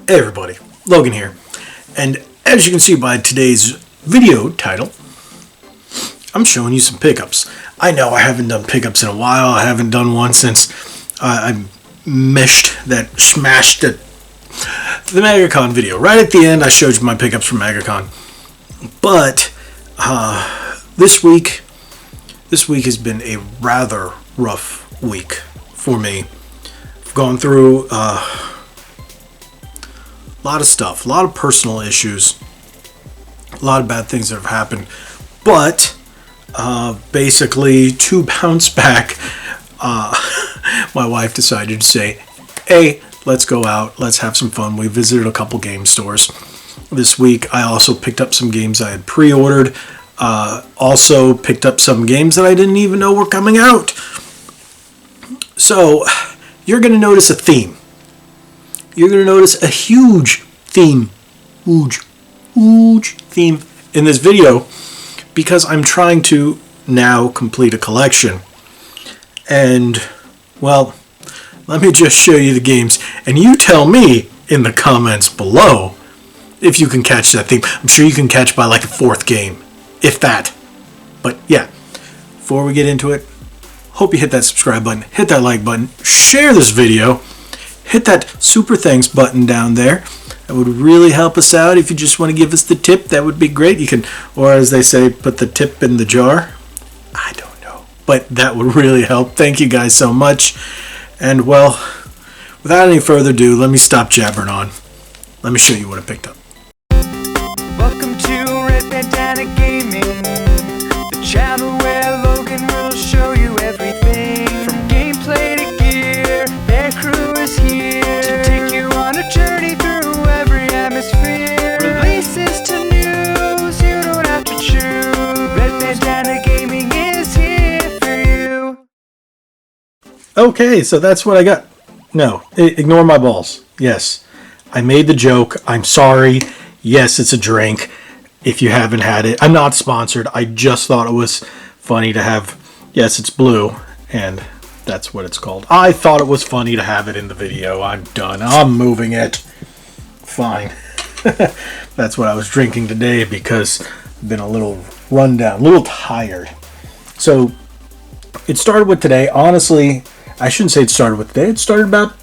Hey everybody, Logan here, and as you can see by today's video title, I'm showing you some pickups. I know I haven't done pickups in a while. I haven't done one since I smashed the MegaCon video. Right at the end I showed you my pickups from MegaCon, but this week has been a rather rough week for me. I've gone through a lot of stuff, a lot of personal issues, a lot of bad things that have happened, but basically to bounce back, my wife decided to say, hey, let's go out, let's have some fun. We visited a couple game stores this week. I also picked up some games I had pre-ordered, also picked up some games that I didn't even know were coming out. So you're going to notice a theme. You're going to notice a huge theme in this video, because I'm trying to now complete a collection. And, well, let me just show you the games, and you tell me in the comments below if you can catch that theme. I'm sure you can catch by like the fourth game, if that. But yeah, before we get into it, hope you hit that subscribe button, hit that like button, share this video, hit that super thanks button down there. That would really help us out. If you just want to give us the tip, that would be great. You can, or as they say, put the tip in the jar. I don't know, but that would really help. Thank you guys so much. And well, without any further ado, let me stop jabbering on. Let me show you what I picked up. Welcome to Red Bandana Gaming, the channel where Logan will show you everything from gameplay to gear. Their crew is here to take you on a journey through every atmosphere. Releases to news, you don't have to choose. Red Bandana Gaming is here for you. Okay, so that's what I got. No, ignore my balls. Yes, I made the joke. I'm sorry. Yes, it's a drink. If you haven't had it, I'm not sponsored. I just thought it was funny to have. Yes, it's blue, and that's what it's called. I thought it was funny to have it in the video. I'm done. I'm moving it. Fine. That's what I was drinking today because I've been a little run down, a little tired. So it started with today. Honestly, I shouldn't say it started with today. It started about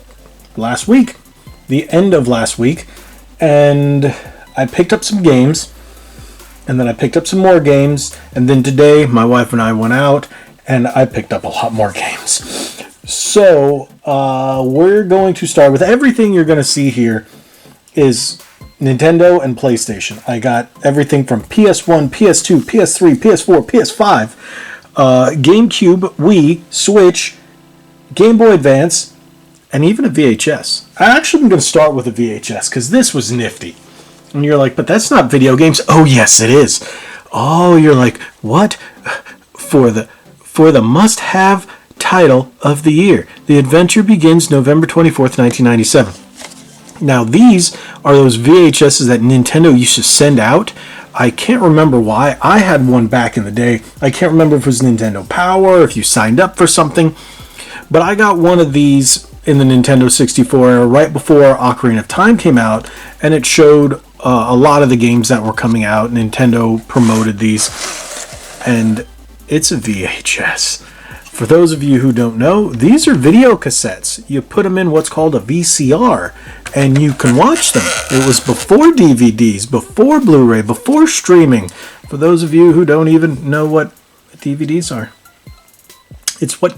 last week, the end of last week, and I picked up some games, and then I picked up some more games, and then today my wife and I went out and I picked up a lot more games. So we're going to start with everything you're going to see here is Nintendo and PlayStation. I got everything from PS1, PS2, PS3, PS4, PS5, GameCube, Wii, Switch, Game Boy Advance, and even a VHS. I actually am going to start with a VHS because this was nifty. And you're like, but that's not video games. Oh, yes, it is. Oh, you're like, what? For the must-have title of the year. The adventure begins November 24th, 1997. Now, these are those VHSs that Nintendo used to send out. I can't remember why. I had one back in the day. I can't remember if it was Nintendo Power, if you signed up for something. But I got one of these in the Nintendo 64 era right before Ocarina of Time came out, and it showed a lot of the games that were coming out. Nintendo promoted these, and it's a VHS. For those of you who don't know, these are video cassettes. You put them in what's called a VCR, and you can watch them. It was before DVDs, before Blu-ray, before streaming. For those of you who don't even know what DVDs are, it's what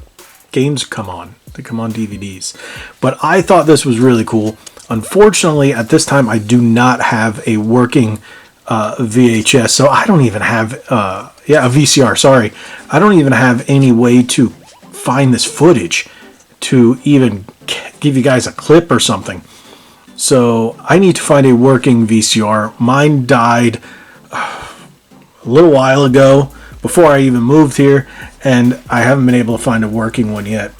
games come on. They come on DVDs. But I thought this was really cool. Unfortunately, at this time, I do not have a working VHS, so I don't even have, a VCR, sorry. I don't even have any way to find this footage to even give you guys a clip or something. So I need to find a working VCR. Mine died a little while ago, before I even moved here, and I haven't been able to find a working one yet,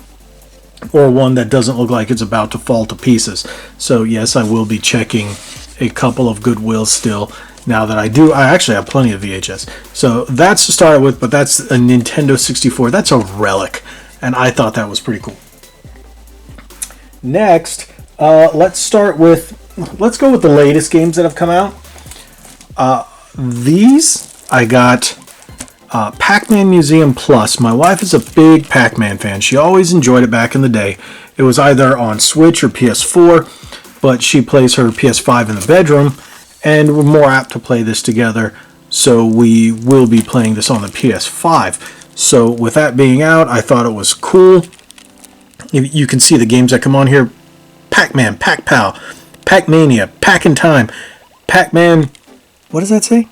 or one that doesn't look like it's about to fall to pieces. So yes, I will be checking a couple of Goodwill still. Now that I actually have plenty of VHS. So that's to start with, but that's a Nintendo 64. That's a relic, and I thought that was pretty cool. Next, let's start with let's go with the latest games that have come out. These, I got Pac-Man Museum Plus. My wife is a big Pac-Man fan. She always enjoyed it back in the day. It was either on Switch or PS4, but she plays her PS5 in the bedroom, and we're more apt to play this together, so we will be playing this on the PS5. So with that being out, I thought it was cool. You can see the games that come on here. Pac-Man, Pac-Pal, Pac-Mania, Pac-in-Time, Pac-Man... What does that say?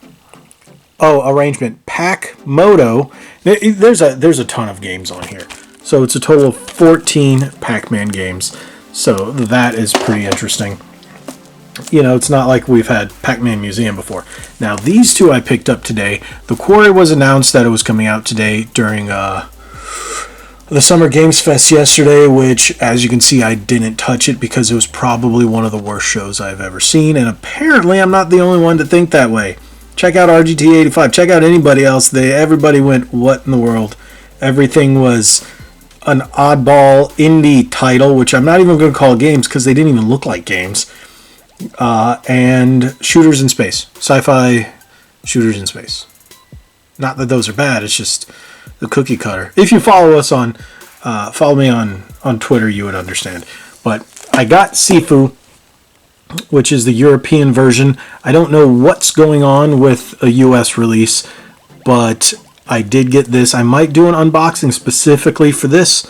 Oh, arrangement. Pac-Moto. There's a ton of games on here. So it's a total of 14 Pac-Man games. So that is pretty interesting. You know, it's not like we've had Pac-Man Museum before. Now, these two I picked up today. The Quarry was announced that it was coming out today during the Summer Games Fest yesterday, which, as you can see, I didn't touch it because it was probably one of the worst shows I've ever seen. And apparently, I'm not the only one to think that way. Check out RGT85. Check out anybody else. Everybody went, what in the world? Everything was an oddball indie title, which I'm not even going to call games because they didn't even look like games. And shooters in space. Sci-fi shooters in space. Not that those are bad, it's just the cookie cutter. If you follow us follow me on Twitter, you would understand. But I got Sifu, which is the European version. I don't know what's going on with a US release, but I did get this. I might do an unboxing specifically for this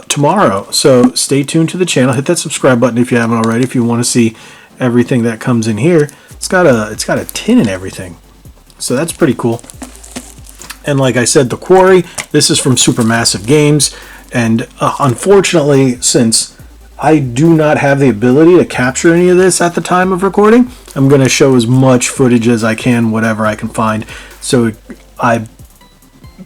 tomorrow. So stay tuned to the channel. Hit that subscribe button if you haven't already. If you want to see everything that comes in here, it's got a tin and everything. So that's pretty cool. And like I said, the Quarry. This is from Supermassive Games, and unfortunately, since I do not have the ability to capture any of this at the time of recording, I'm going to show as much footage as I can, whatever I can find. So I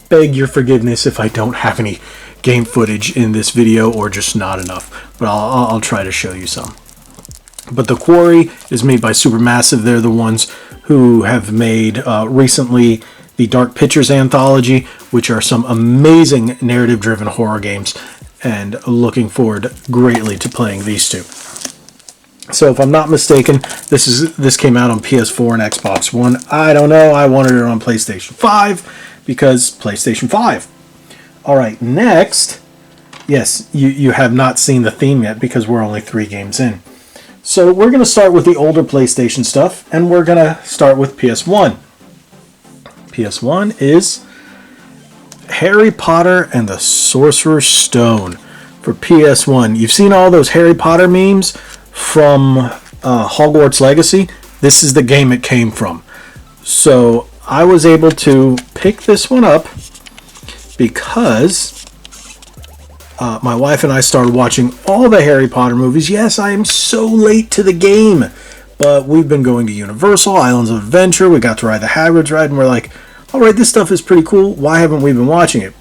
beg your forgiveness if I don't have any game footage in this video or just not enough, but I'll try to show you some. But the Quarry is made by Supermassive. They're the ones who have made recently the Dark Pictures Anthology, which are some amazing narrative-driven horror games, and looking forward greatly to playing these two. So if I'm not mistaken, this came out on PS4 and Xbox One. I don't know, I wanted it on PlayStation 5 because PlayStation 5. Alright, next, yes, you have not seen the theme yet because we're only 3 games in. So we're going to start with the older PlayStation stuff, and we're going to start with PS1. PS1 is Harry Potter and the Sorcerer's Stone for PS1. You've seen all those Harry Potter memes from Hogwarts Legacy. This is the game it came from. So I was able to pick this one up because my wife and I started watching all the Harry Potter movies. Yes, I am so late to the game, but we've been going to Universal, Islands of Adventure. We got to ride the Hagrid's ride, and we're like, all right, this stuff is pretty cool. Why haven't we been watching it?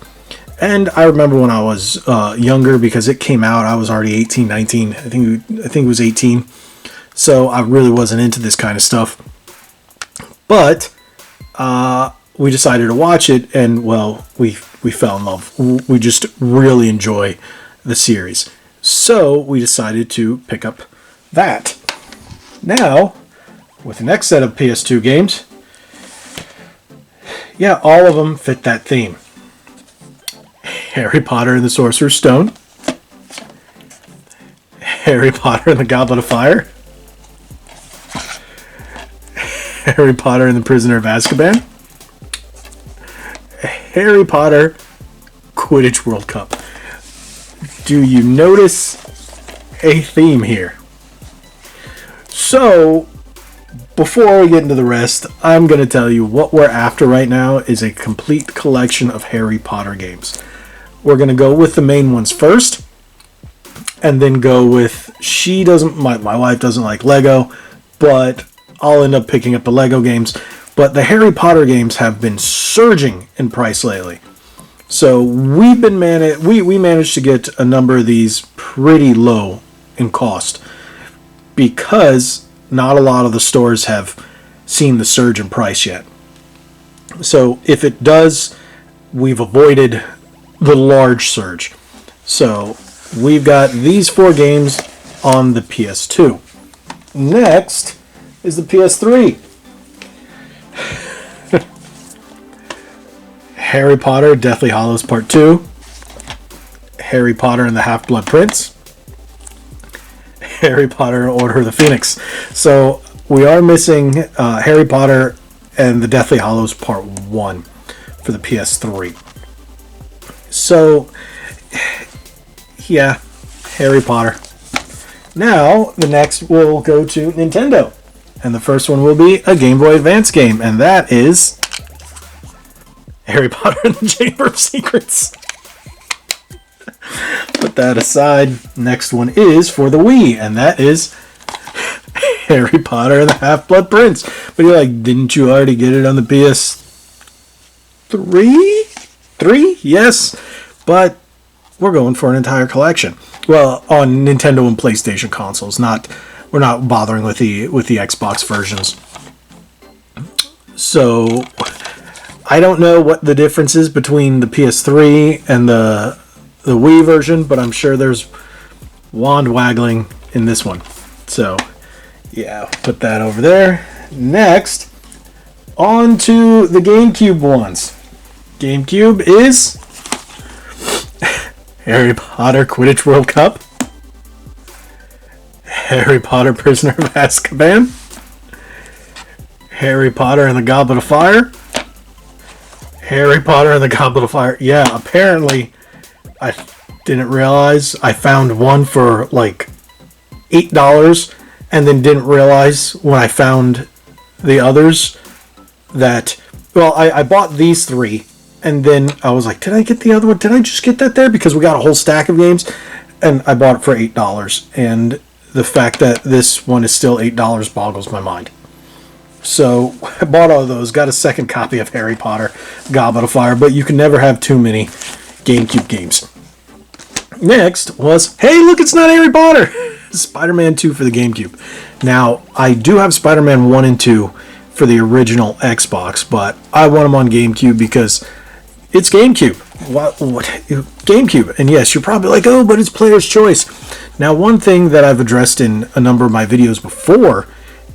And I remember when I was younger, because it came out, I was already 18, 19. I think it was 18. So I really wasn't into this kind of stuff. But we decided to watch it, and, well, we fell in love. We just really enjoy the series. So we decided to pick up that. Now, with the next set of PS2 games, yeah, all of them fit that theme. Harry Potter and the Sorcerer's Stone, Harry Potter and the Goblet of Fire, Harry Potter and the Prisoner of Azkaban, Harry Potter Quidditch World Cup. Do you notice a theme here? So, before we get into the rest, I'm going to tell you what we're after right now is a complete collection of Harry Potter games. We're going to go with the main ones first, and then go with, my wife doesn't like Lego, but I'll end up picking up the Lego games. But the Harry Potter games have been surging in price lately. So we managed to get a number of these pretty low in cost because not a lot of the stores have seen the surge in price yet. So if it does, we've avoided the large surge. So we've got these 4 games on the PS2. Next is the PS3. Harry Potter, Deathly Hallows Part 2. Harry Potter and the Half-Blood Prince. Harry Potter and Order of the Phoenix. So we are missing Harry Potter and the Deathly Hallows Part 1 for the PS3. So, yeah, Harry Potter. Now, the next will go to Nintendo. And the first one will be a Game Boy Advance game. And that is Harry Potter and the Chamber of Secrets. Put that aside. Next one is for the Wii. And that is Harry Potter and the Half-Blood Prince. But you're like, didn't you already get it on the PS3? 3? Yes. But we're going for an entire collection. Well, on Nintendo and PlayStation consoles. We're not bothering with the Xbox versions. So I don't know what the difference is between the PS3 and the Wii version, but I'm sure there's wand waggling in this one. So yeah, put that over there. Next, on to the GameCube ones. GameCube is Harry Potter Quidditch World Cup, Harry Potter Prisoner of Azkaban, Harry Potter and the Goblet of Fire, Harry Potter and the Goblet of Fire. Yeah, apparently I didn't realize I found one for like $8 and then didn't realize when I found the others that, well, I bought these three and then I was like, did I get the other one? Did I just get that there? Because we got a whole stack of games and I bought it for $8. And the fact that this one is still $8 boggles my mind. So I bought all of those, got a second copy of Harry Potter Goblet of Fire, but you can never have too many GameCube games. Next was, hey, look, it's not Harry Potter! Spider-Man 2 for the GameCube. Now, I do have Spider-Man 1 and 2 for the original Xbox, but I want them on GameCube because it's GameCube. What? GameCube. And yes, you're probably like, oh, but it's player's choice. Now, one thing that I've addressed in a number of my videos before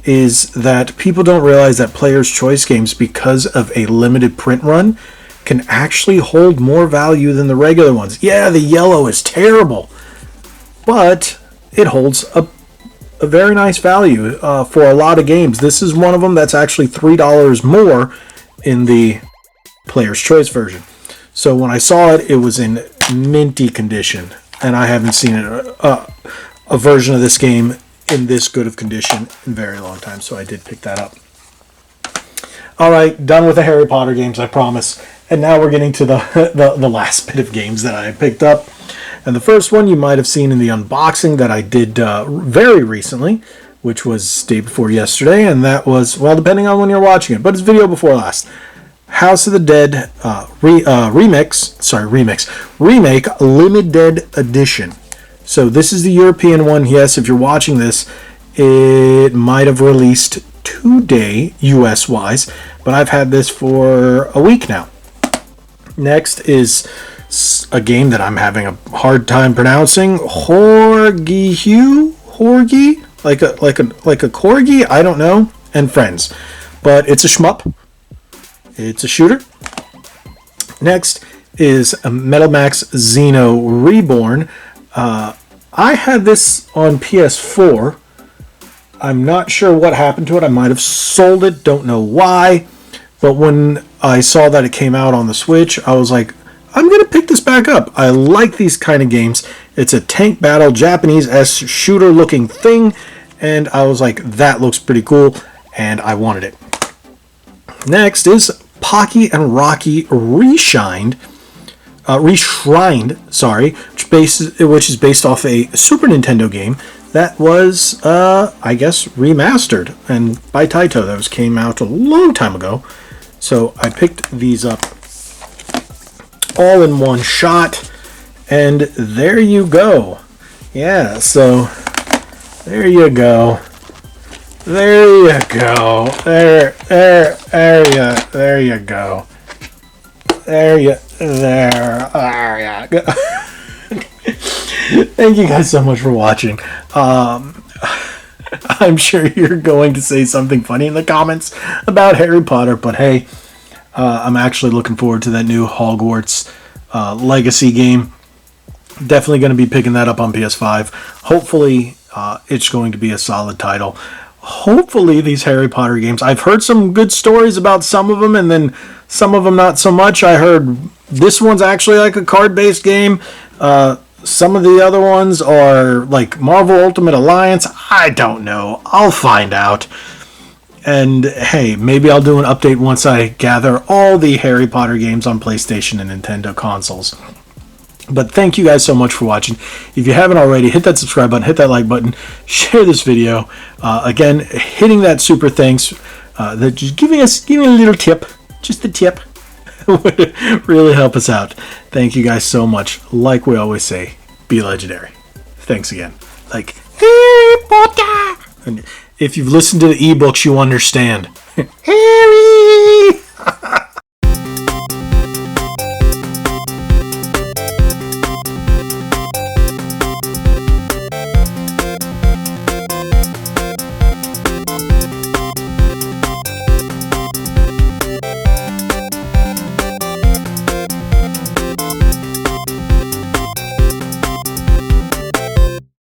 is that people don't realize that player's choice games, because of a limited print run, can actually hold more value than the regular ones. Yeah, the yellow is terrible, but it holds a very nice value for a lot of games. This is one of them that's actually $3 more in the player's choice version. So when I saw it, it was in minty condition, and I haven't seen a version of this game in this good of condition in a very long time, so I did pick that up. Alright, done with the Harry Potter games, I promise. And now we're getting to the last bit of games that I picked up. And the first one you might have seen in the unboxing that I did very recently, which was day before yesterday, and that was, well, depending on when you're watching it, but it's video before last. House of the Dead remake limited edition. So this is the European one. Yes, if you're watching this, it might have released today, US-wise, but I've had this for a week now. Next is a game that I'm having a hard time pronouncing. Horgy, like a corgi, I don't know, and Friends, but it's a shmup. It's a shooter. Next is a Metal Max Xeno Reborn. I had this on PS4. I'm not sure what happened to it. I might have sold it. Don't know why. But when I saw that it came out on the Switch, I was like, I'm going to pick this back up. I like these kind of games. It's a tank battle, Japanese-esque shooter-looking thing. And I was like, that looks pretty cool. And I wanted it. Next is Pocky and Rocky Reshrined, which is based off a Super Nintendo game that was, I guess, remastered, and by Taito. Those came out a long time ago, so I picked these up all in one shot, and there you go. Yeah, so there you go. There you go. There you go. There you go. Thank you guys so much for watching. I I'm sure you're going to say something funny in the comments about Harry Potter, but hey, I'm actually looking forward to that new Hogwarts Legacy game. Definitely going to be picking that up on PS5. Hopefully, it's going to be a solid title. Hopefully, these Harry Potter games, I've heard some good stories about some of them, and then some of them not so much. I heard this one's actually like a card-based game. Some of the other ones are like Marvel Ultimate Alliance. I don't know. I'll find out. And hey, maybe I'll do an update once I gather all the Harry Potter games on PlayStation and Nintendo consoles. But thank you guys so much for watching. If you haven't already, hit that subscribe button, hit that like button, share this video. Again, hitting that super thanks, that just giving a little tip, just a tip, would really help us out. Thank you guys so much. Like we always say, be legendary. Thanks again. Like Harry Potter. And if you've listened to the ebooks, you understand. Harry.